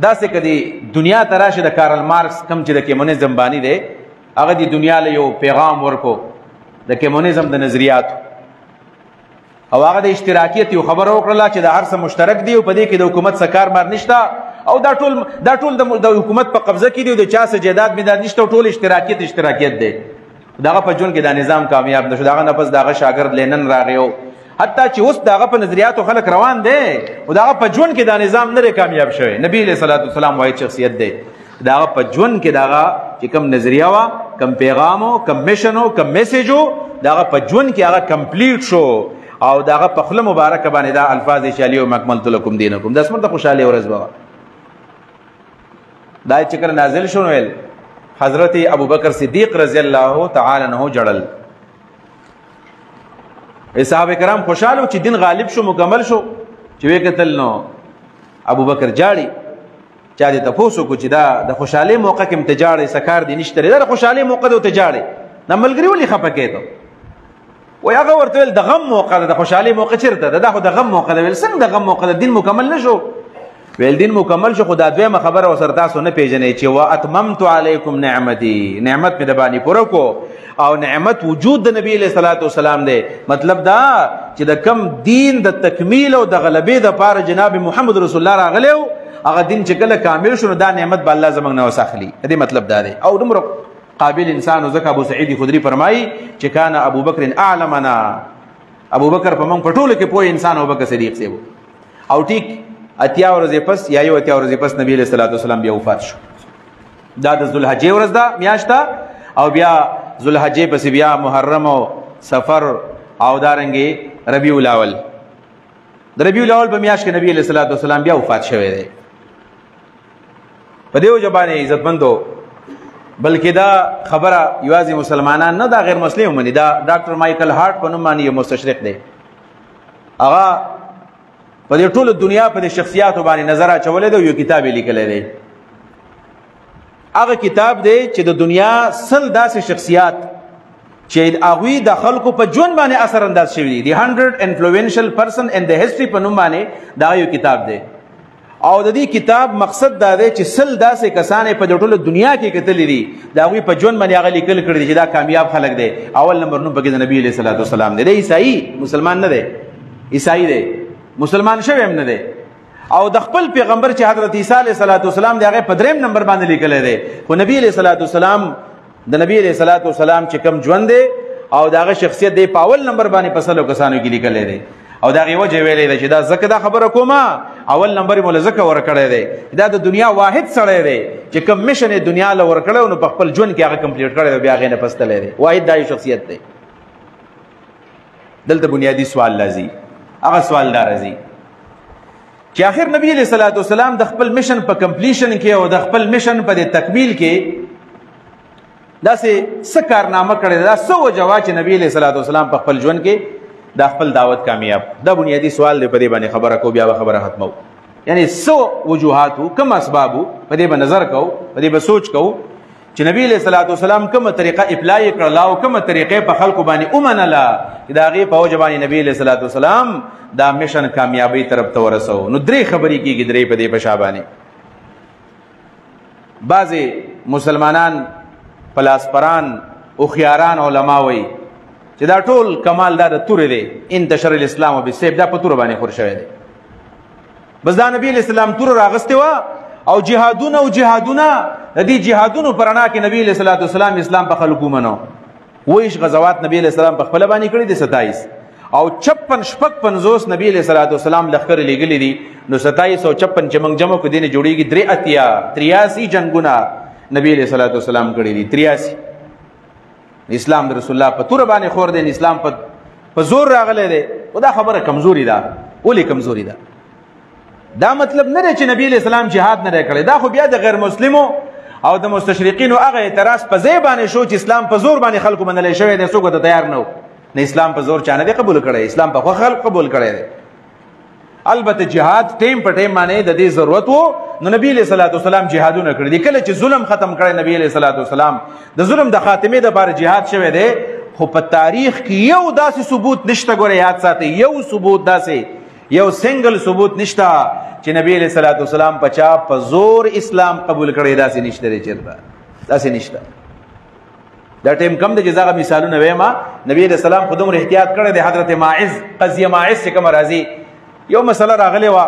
داسې که د دنیا ته راشي د کارل مارکس کم چې د کمونیزم بانی دی هغه د دنیا له یو پیغام ورکو د کمونیزم د نظریاتو او هغه د اشتراکیت یو خبره وکړله چې د هر څه مشترک دی او په دې کې د حکومت څه کار مار نشته او دا ټول د حکومت په قبضه کې دی او د چا څه جایداد میداد نشته او ټول اشتراکیت دی دغه په ژوند کې دا نظام کامیاب نه شو دغه نه پس دغه شاګرد لینن راغی او حتی چې اوس دغه په نظریاتو خلک روان دی او دغه په ژوند کې دا نظام نه کامیاب شوی نبی علیه الصلاة والسلام واحد شخصیت دی دغه په ژوند کې دغه چې کم نظریه وه کم پیغام و کم میشن و کم میسیج و دغه په ژوند کې هغه کمپلیټ شو او دغه په خوله مبارکه باندې دا الفاظ چې الیوم اکملت لکم دینکم دا څومره د خوشحالۍ ورځ به دا چې کله نازل شو نو حضرت ابوبکر صدیق رضی الله تعالی عنہ جړل صحابه کرام خوشاله چې دین غالب شو مکمل شو چې وی قتل نو ابوبکر جاړي چا دې تاسو کو چې دا د خوشاله موقع کې امتجاړي سکار دي نشته دا خوشاله موقع د امتجاړي نه ملګری ولي خپه کېته و هغه ورته د غم موقع د خوشاله موقع چیرته دا خو د غم موقع د ول څنګه د غم موقع د دین مکمل نشو ویل دین مکمل شو خدا دویمه خبره وسر تاسو نه پیژنې چې وا اتممت علیکم نعمتي نعمت می د باندې پوره کو او نعمت وجود د نبی علیہ الصلوۃ والسلام دی مطلب دا چې د کم دین د تکمیل او د غلبې د پاره جناب محمد رسول الله راغلیو هغه دین چې کله کامل شونه دا نعمت به الله زمنګ نه وسخلی دې مطلب دا دی او دومره قابل انسان او ځکه ابو سعید خدری فرمایي چې کان ابو بکر اعلمنا ابو بکر په موږ پټول کې پوه انسان ابو بکر صدیق سی او ټیک اتیا ورځې پس یا یو اتیا ورځې پس نبی علیہ الصلوۃ والسلام بیا وفات شو دا د ذوالحجې ورځ ده میاشت او بیا ذوالحجې پس بیا محرم او سفر او دارنګي ربیع الاول د ربیع الاول په میاشت کې نبی علیہ الصلوۃ والسلام بیا وفات شوی دی په دیو جبانه عزتمندو بلکې دا خبره یوازې مسلمانان نه دا غیر مسلمان مني دا ډاکټر مایکل هارت په نوم باندې یو مستشرق دی هغه په دې ټول دنیا په دې شخصیاتو باندې نظر اچولې دی یو کتاب لیکلی دی هغه کتاب دی چې د دنیا سل داسې شخصیات چې هغوی د خلکو په ژوند باندې اثر انداز شوي دي 100 influential person in the history په نوم باندې دا یو کتاب دی او د دې کتاب مقصد دا دی چې سل داسې کسان په ټول دنیا کې کتلې دي دا هغوی په ژوند باندې هغه لیکل کړي دي چې دا کامیاب خلک دی اول نمبر نوم پکې د نبی علیه الصلوۃ والسلام دی عیسائی مسلمان نه دی عیسائی دی مسلمان شوی هم نه دی او د خپل پیغمبر چې حضرت عیسی علیه السلام دی هغه په دریم نمبر باندې لیکلی دی خو نبی علیه السلام د نبی علیه السلام چې کم ژوند دی او د هغه شخصیت دی په اول نمبر باندې په سلو کسانو کې لیکلی دی او د هغې وجه ویلی دی چې دا ځکه دا خبره کومه اول نمبر یې موله ځکه ورکړی دی دا د دنیا واحد سړی دی چې کم میشن یې دنیا له ورکړی نو په خپل ژوند کې هغه کمپلیټ کړی دی بیا هغې نه پس تللی دی واحد دا یو شخصیت دی دلته بنیادي سوال راځي هغه سوال دا راځي چې آخر نبی علیہ الصلوۃ والسلام د خپل میشن په کمپلیشن کې او د خپل میشن په تکمیل کې داسې څه کارنامه کړې دا څه وجه وه چې نبی علیہ الصلوۃ والسلام په خپل ژوند کې دا خپل دعوت کامیاب دا بنیادي سوال دی په دې باندې خبره کو بیا به خبره ختمو یعنی څه وجوهات کم اسباب په دې به نظر کو په دې به سوچ کو چې نبی علیہ الصلوۃ والسلام کومه طریقه اپلای کړله او کومه طریقې په خلکو باندې ومنله چې د هغې په وجه باندې نبی علیہ الصلوۃ والسلام دا میشن کامیابی طرف ته ورسو نو درې خبرې کېږي درې په دې په شا باندې بعضې مسلمانان پلاسپران هوښیاران علما وایي چې دا ټول کمال دا د تورې دی انتشر الاسلام بالسیف دا په توره باندې خور شوی دی بس دا نبی علیہ السلام توره راغستې وه او جهادونه او جهادونه د دې جهادونو په رڼا کې نبی علیہ الصلوۃ والسلام اسلام په خلکو ومنو ویش غزوات نبی علیہ السلام په خپله باندې کړي دي 27 او 56 نبی علیہ الصلوۃ والسلام لښکرې لیږلي دي نو 27 او 56 چې موږ جمع کړو دې نه جوړېږي 83 جنګونه نبی علیہ الصلوۃ والسلام کړي دي 83 اسلام د رسول الله په توره باندې خور دی اسلام په زور راغلی دی او دا خبره کمزوري ده ولې کمزوري ده دا مطلب نه دی چې نبی علیہ السلام جهاد نه دی کړی دا خو بیا د غیر مسلمو او د مستشرقینو هغه اعتراض په ځای باندې شو چې اسلام په زور باندې خلکو منلی شوی دی څوک ته تیار نه و نه اسلام په زور چا نه دی قبول کړی اسلام په خو خلق قبول کړی دی البته جهاد ټیم په ټیم باندې د دې ضرورت و نو نبی علیہ الصلوۃ والسلام جهادونه کړی دي کله چې ظلم ختم کړی نبی علیہ الصلوۃ والسلام د ظلم د خاتمې لپاره جهاد شوی دی خو په تاریخ کې یو داسې ثبوت نشته ګوره یاد ساتئ یو ثبوت داسې یو سنگل ثبوت نشته چې نبی علیہ الصلوۃ والسلام پچا په زور اسلام قبول کړی داسې نشته دی چیرته داسې نشته دا ټیم کم د جزاغه مثالونه وېما نبی علیہ السلام خودم احتیاط کړی د حضرت ماعز قضیه ماعز چې کوم راځي یو مسله راغلی و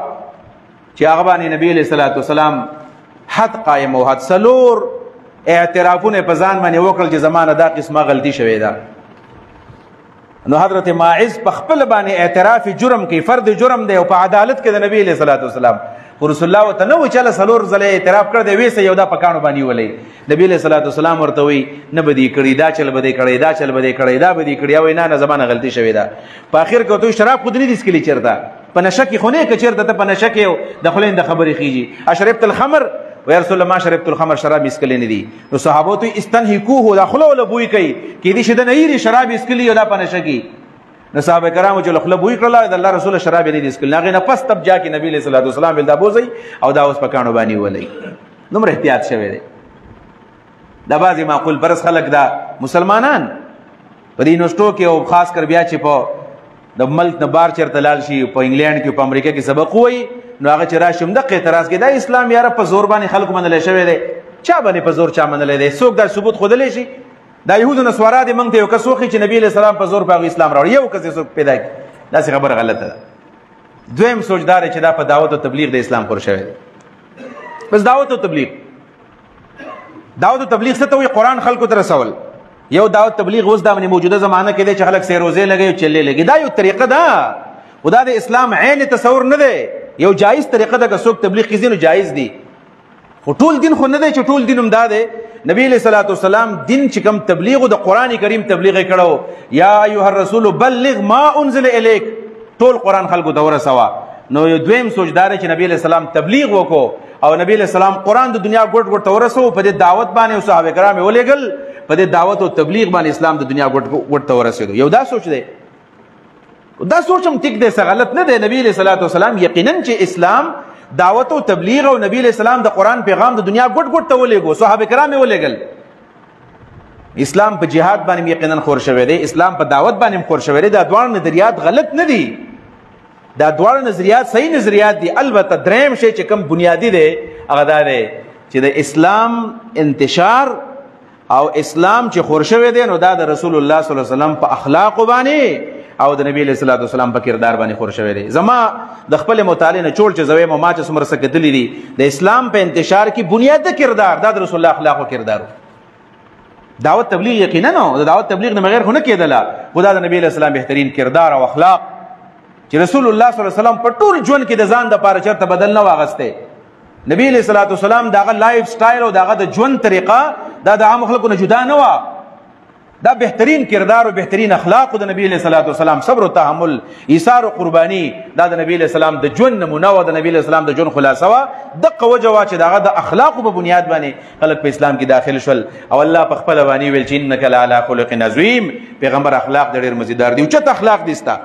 چې هغه باندې نبی علیہ الصلوۃ والسلام حد قائم او حد سلور اعترافونه په ځان باندې وکړل چې زمانه دا قسمه غلطي شوې ده نو حضرت ماعز په خپل باندې اعتراف جرم کوي فرد جرم دی او په عدالت کې د نبی علیہ الصلوۃ والسلام رسول الله وته نو چاله سلور زله اعتراف کړ دی وېسه یو دا پکانو باندې ولې نبی علیہ الصلوۃ والسلام ورته وی نه بدی کړی دا چل بدی کړی دا چل بدی کړی دا بدی کړی او نه زمانه غلطي شوې ده په اخر کې ته شراب خود نه دي سکلی چرته په نشه کې خونه کې چرته ته په نشه کې د خلین د خبرې خيږي اشربت الخمر و رسول الله ما شربت الخمر شراب اسکلی نه دي نو صحابه ته استنهکوه دا خلو له بوې کوي کې دي شد نه یې شراب اسکلی او دا په نشه کې نو صحابه کرامو چې خپل بوې کړل د الله رسول شراب نه دي اسکل هغه نه پس تب جا کې نبی صلی الله علیه وسلم بل دا بوزي او دا اوس پکانو باندې ولې نو احتیاط شوی دی دا بعضی معقول برس خلق دا مسلمانان په دې نوستو کې او خاص کر بیا چې په د ملک نه بار چرته لال شي په انګلند کې په امریکا کې سبق وای نو هغه چې راشم د اعتراض کې دا اسلام یاره په زور باندې خلق منل شوی دی چا باندې په زور چا منل دی څوک دا ثبوت خودلې شي دا يهودو نسوارا دي موږ ته یو کس وخی چې نبی له سلام په زور په اسلام راوړ یو کس څوک پیدا کی دا څه خبره غلطه ده دویم سوچدار چې دا په دعوت او تبلیغ د اسلام پر شوی دی بس دعوت او تبلیغ څه ته وي قران خلکو ته رسول یو دعوت تبلیغ اوس د موجوده زمانه کې دی چې خلک سیروزه لګي او چلې لګي دا یو طریقه ده خدا د اسلام عین تصور نه دی یو جایز طریقه ده که څوک تبلیغ کوي نو جایز دی خو ټول دین خو نه دی چې ټول دین هم دا دی نبی علیہ الصلوۃ والسلام دین چې کوم تبلیغ د قران کریم تبلیغ کړو یا ایها الرسول بلغ ما انزل الیک ټول قران خلکو ته ورسوا نو یو دویم سوچدار چې نبی علیہ السلام تبلیغ وکړو او نبی علیہ السلام قران د دنیا ګډ ګډ ته ورسو په دې دعوت باندې او صحابه کرام ولېګل په دې دعوت او تبلیغ باندې اسلام د دنیا ګډ ګډ ته ورسېدو یو دا سوچ دی دا سوچم ټیک دی څه غلط نه دی نبی علیہ الصلوۃ والسلام یقینا چې اسلام دعوت او تبلیغ او نبی علیہ السلام د قران پیغام د دنیا ګډ ګډ ته ولېګو صحابه کرام ولېګل اسلام په جهاد باندې یقینا خور شوی دی اسلام په دعوت باندې خور شوی دی دا دوه نظریات غلط نه دي دا دوه نظریات صحیح نظریات دي البته دریم شی چې کوم بنیادی دی هغه دا دی چې د اسلام انتشار او اسلام چې خور شوی دی نو دا د رسول الله صلی الله علیه وسلم په اخلاق باندې او د نبی علیہ الصلوۃ والسلام په کردار باندې خور شوی دی زما د خپل مطالعه نه چول چې زوی ما چې سمر سره کتلی دي د اسلام په انتشار کې بنیاد د کردار دا د رسول الله اخلاق او کردار دعوت تبلیغ یقینا نو د دعوت تبلیغ نه بغیر خو نه کېدله خدا د نبی علیہ السلام بهترین کردار او اخلاق چې رسول الله صلی الله علیه وسلم په ټول ژوند کې د ځان د پاره چرته بدل نه واغسته نبی علیہ الصلوۃ والسلام داغه لایف سټایل او داغه د ژوند طریقه دا د عام خلکو نه جدا نه و دا بهترین کردار او بهترین اخلاق د نبی علیہ الصلوۃ والسلام صبر او تحمل ایثار او قربانی دا د نبی علیہ السلام د ژوند نمونه او د نبی علیہ السلام د ژوند خلاصه وا د قوجه وا چې داغه د اخلاق په بنیاد باندې خلک په اسلام کې داخل شول او الله په خپل باندې ویل چې انک لعلی خلق عظیم پیغمبر اخلاق ډېر مزیدار دي او چې اخلاق دي ستا